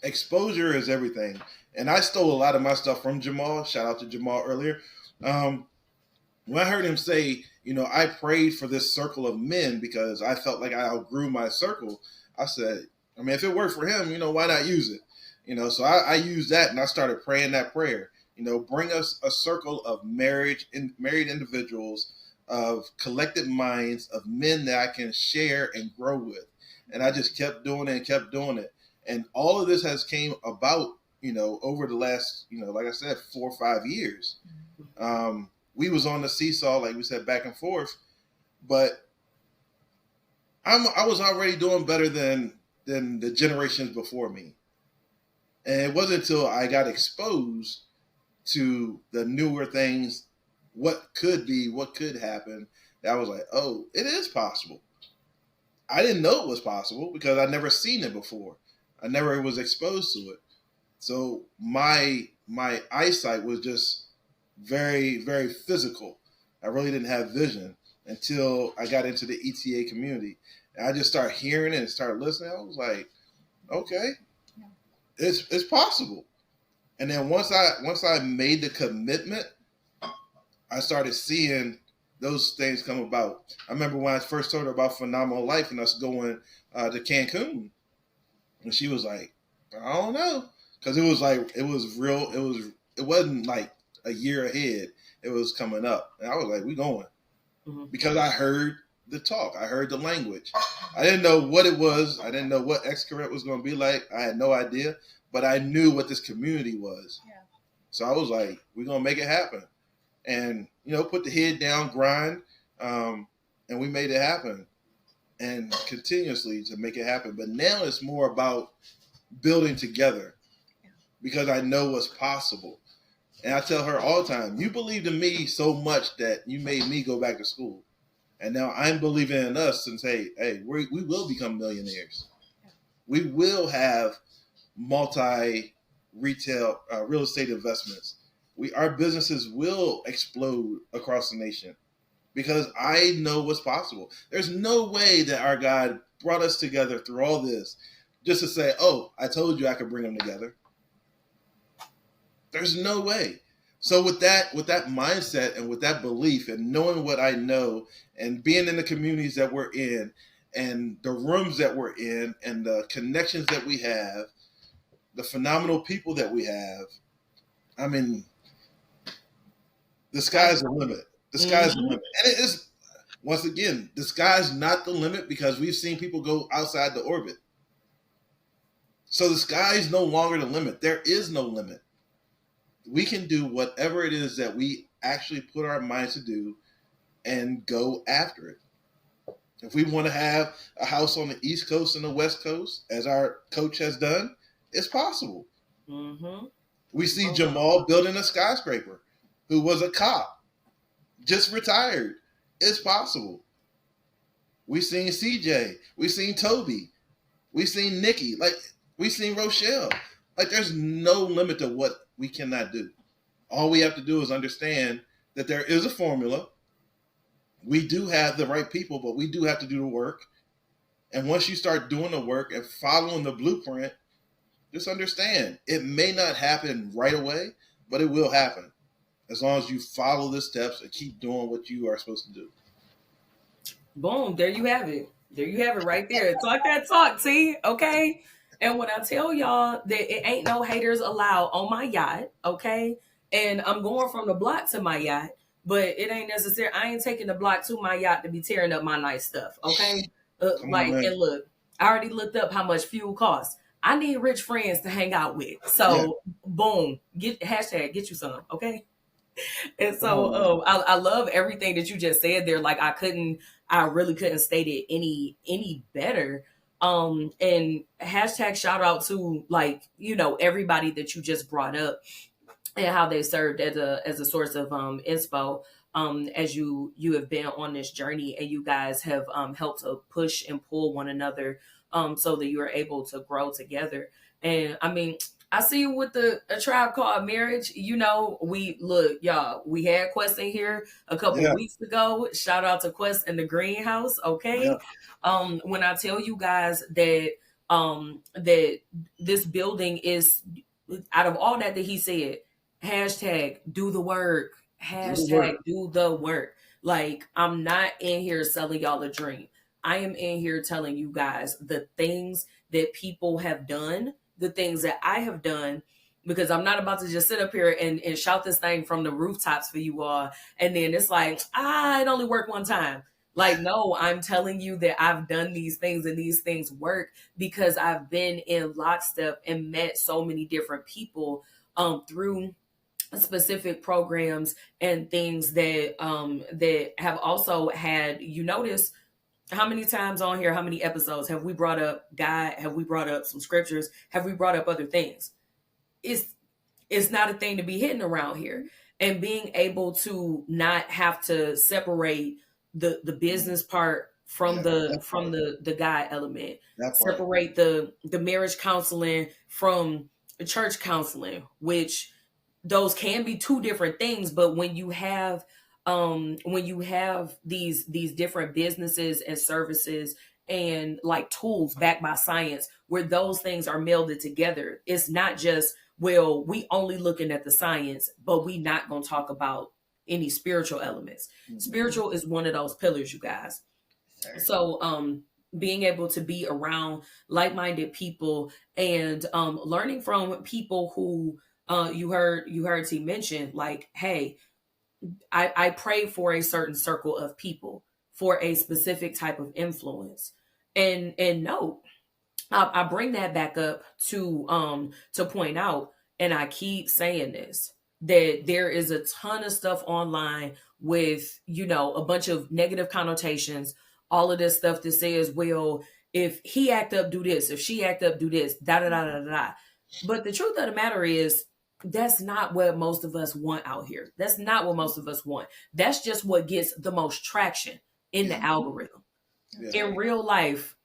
exposure is everything. And I stole a lot of my stuff from Jamal. Shout out to Jamal earlier. When I heard him say, you know, I prayed for this circle of men because I felt like I outgrew my circle, I said, I mean, if it worked for him, you know, why not use it? You know, so I used that, and I started praying that prayer. You know, bring us a circle of married individuals, of collected minds, of men that I can share and grow with. And I just kept doing it and kept doing it. And all of this has came about, you know, over the last, you know, like I said, 4 or 5 years. We was on the seesaw, like we said, back and forth, but I was already doing better than than the generations before me. And it wasn't until I got exposed to the newer things, what could be, what could happen, that I was like, oh, it is possible. I didn't know it was possible because I'd never seen it before. I never was exposed to it. So my eyesight was just very, very physical. I really didn't have vision until I got into the ETA community. And I just started hearing it and started listening. I was like, okay, it's possible. And then once I made the commitment, I started seeing those things come about. I remember when I first told her about Phenomenal Life and us going to Cancun, and she was like, I don't know, because it was real. It wasn't like a year ahead. It was coming up, and I was like, we going, because I heard the talk, I heard the language. I didn't know what it was. I didn't know what X-Correct was going to be like. I had no idea, but I knew what this community was. Yeah. So I was like, we're going to make it happen. And, put the head down, grind, and we made it happen, and continuously to make it happen. But now it's more about building together, because I know what's possible. And I tell her all the time, you believed in me so much that you made me go back to school. And now I'm believing in us and say, hey, we will become millionaires. We will have multi-retail real estate investments. Our businesses will explode across the nation, because I know what's possible. There's no way that our God brought us together through all this just to say, oh, I told you I could bring them together. There's no way. So with that mindset and with that belief and knowing what I know and being in the communities that we're in and the rooms that we're in and the connections that we have, the phenomenal people that we have, I mean, the sky's the limit. The sky's the limit. And it is, once again, the sky's not the limit, because we've seen people go outside the orbit. So the sky is no longer the limit. There is no limit. We can do whatever it is that we actually put our minds to do and go after it. If we want to have a house on the East Coast and the West Coast, as our coach has done, it's possible. Mm-hmm. We see Jamal building a skyscraper, who was a cop, just retired. It's possible. We've seen CJ. We've seen Toby. We've seen Nikki. We've seen Rochelle. There's no limit to what we cannot do. All we have to do is understand that there is a formula. We do have the right people, but we do have to do the work. And once you start doing the work and following the blueprint, just understand it may not happen right away, but it will happen, as long as you follow the steps and keep doing what you are supposed to do. Boom, there you have it. There you have it right there. Talk that talk, T, okay? And when I tell y'all that it ain't no haters allowed on my yacht, okay? And I'm going from the block to my yacht, but it ain't necessary. I ain't taking the block to my yacht to be tearing up my nice stuff, okay? And look, I already looked up how much fuel costs. I need rich friends to hang out with. So, boom, hashtag get you some, okay? And so I love everything that you just said there. I really couldn't state it any better. And hashtag shout out to everybody that you just brought up and how they served as a source of inspo as you have been on this journey, and you guys have helped to push and pull one another so that you are able to grow together. And I mean, I see you with a Tribe Called Marriage. We had Quest in here a couple of weeks ago. Shout out to Quest in the greenhouse. Okay. Yeah. When I tell you guys that that this building is, out of all that he said, hashtag do the work, hashtag do the work. I'm not in here selling y'all a dream. I am in here telling you guys the things that people have done, the things that I have done, because I'm not about to just sit up here and shout this thing from the rooftops for you all. And then it's it only worked one time. No, I'm telling you that I've done these things, and these things work because I've been in lockstep and met so many different people through specific programs and things that have also had, how many times on here, how many episodes have we brought up God? Have we brought up some scriptures? Have we brought up other things? It's not a thing to be hidden around here. And being able to not have to separate the business part from the God element, separate the marriage counseling from the church counseling, which those can be two different things. But when you have these different businesses and services and like tools backed by science, where those things are melded together, it's not just, well, we only looking at the science, but we not going to talk about any spiritual elements. Mm-hmm. Spiritual is one of those pillars, you guys. Sure. So being able to be around like-minded people and learning from people who you heard T mention, like, hey, I pray for a certain circle of people for a specific type of influence. And no, I bring that back up to point out, and I keep saying this, that there is a ton of stuff online with, a bunch of negative connotations, all of this stuff that says, well, if he act up, do this, if she act up, do this, da da da da da. But the truth of the matter is, that's not what most of us want out here. That's not what most of us want. That's just what gets the most traction in the algorithm. Yeah. In real life,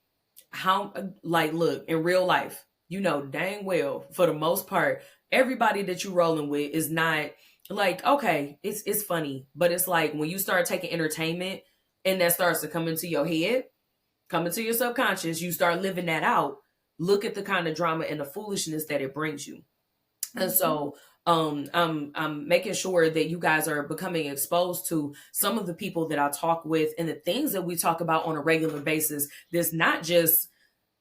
in real life, dang well, for the most part, everybody that you're rolling with is not like, okay, it's funny, but it's like when you start taking entertainment and that starts to come into your head, come into your subconscious, you start living that out. Look at the kind of drama and the foolishness that it brings you. And so I'm making sure that you guys are becoming exposed to some of the people that I talk with and the things that we talk about on a regular basis. There's not just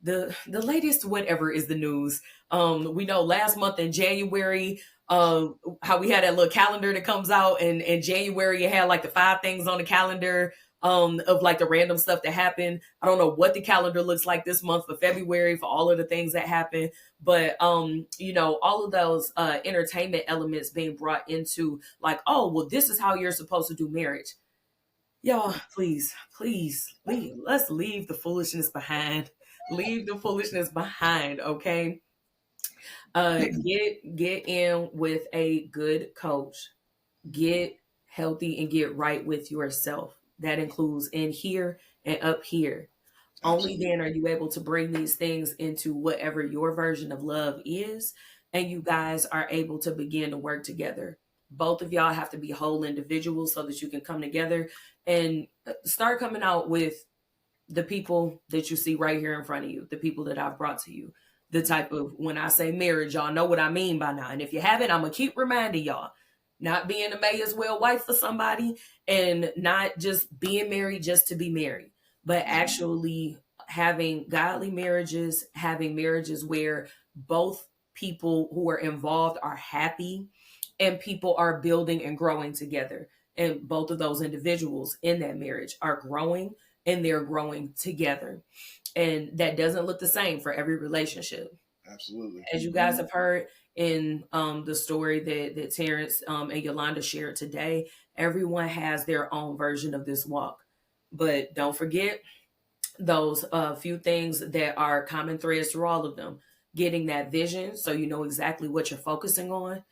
the latest whatever is the news. We know last month in January, how we had that little calendar that comes out, and in January it had like the 5 things on the calendar of like the random stuff that happened. I don't know what the calendar looks like this month for February for all of the things that happened, but all of those entertainment elements being brought into like, oh, well, this is how you're supposed to do marriage. Y'all, please, let's leave the foolishness behind. Leave the foolishness behind, okay? Get in with a good coach. Get healthy and get right with yourself. That includes in here and up here. Absolutely. Only then are you able to bring these things into whatever your version of love is, and you guys are able to begin to work together. Both of y'all have to be whole individuals so that you can come together and start coming out with the people that you see right here in front of you, the people that I've brought to you, the type of, when I say marriage, y'all know what I mean by now. And if you haven't, I'm going to keep reminding y'all. Not being a may as well wife for somebody, and not just being married just to be married, but actually having godly marriages, having marriages where both people who are involved are happy and people are building and growing together. And both of those individuals in that marriage are growing and they're growing together. And that doesn't look the same for every relationship. Absolutely. As you guys have heard in the story that Terrence and Yolanda shared today, everyone has their own version of this walk. But don't forget those few things that are common threads through all of them. Getting that vision so you know exactly what you're focusing on.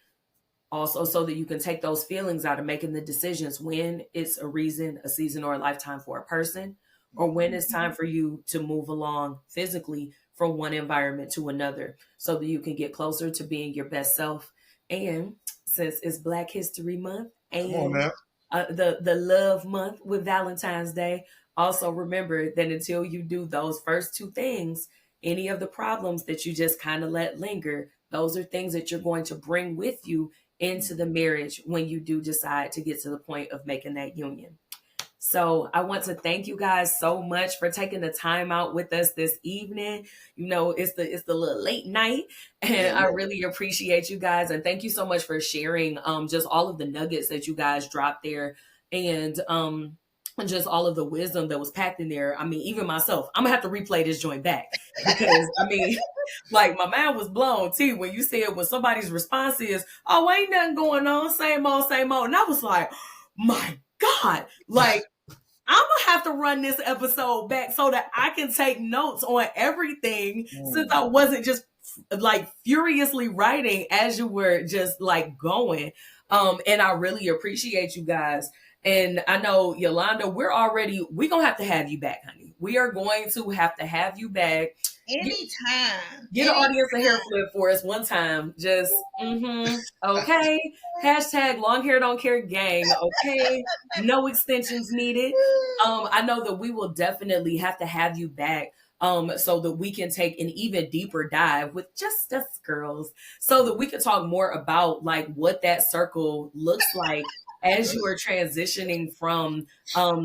Also, so that you can take those feelings out of making the decisions when it's a reason, a season, or a lifetime for a person, or when it's time for you to move along physically from one environment to another so that you can get closer to being your best self. And since it's Black History Month and the love month with Valentine's Day, also remember that until you do those first 2 things, any of the problems that you just kind of let linger, those are things that you're going to bring with you into the marriage when you do decide to get to the point of making that union. So I want to thank you guys so much for taking the time out with us this evening. It's the little late night, and I really appreciate you guys. And thank you so much for sharing just all of the nuggets that you guys dropped there, and just all of the wisdom that was packed in there. I mean, even myself, I'm gonna have to replay this joint back because like my mind was blown too when you said when somebody's response is, "Oh, ain't nothing going on, same old," and I was like, my God, like I'm gonna have to run this episode back so that I can take notes on everything, since I wasn't just like furiously writing as you were just like going. And I really appreciate you guys. And I know, Yolanda, we're gonna have you back, honey. We are going to have you back. Anytime. Get an audience a hair flip for us one time. Just, okay. Hashtag long hair don't care gang. Okay. No extensions needed. I know that we will definitely have to have you back. So that we can take an even deeper dive with just us girls, so that we can talk more about like what that circle looks like as you are transitioning from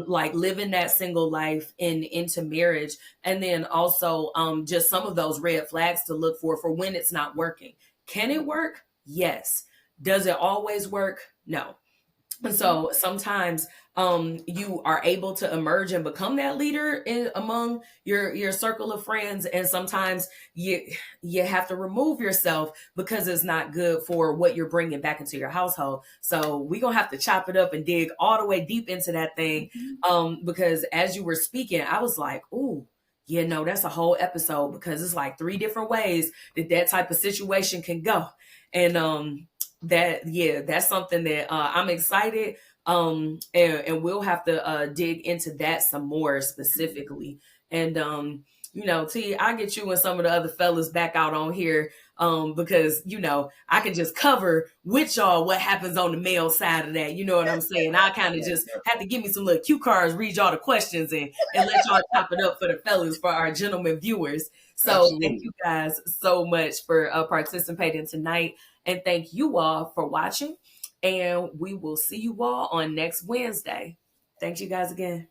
like living that single life into marriage, and then also just some of those red flags to look for when it's not working. Can it work? Yes. Does it always work? No. And so sometimes you are able to emerge and become that leader among your circle of friends, and sometimes you have to remove yourself because it's not good for what you're bringing back into your household. So we're gonna have to chop it up and dig all the way deep into that thing, because as you were speaking, I was like, ooh, yeah, no, that's a whole episode, because it's like 3 different ways that type of situation can go. And that's something that I'm excited, and we'll have to dig into that some more specifically. And T, I get you and some of the other fellas back out on here, because I can just cover with y'all what happens on the male side of that. You know what I'm saying? I kind of just have to give me some little cue cards, read y'all the questions, and let y'all chop it up for the fellas, for our gentlemen viewers. So Absolutely. Thank you guys so much for participating tonight. And thank you all for watching. And we will see you all on next Wednesday. Thank you guys again.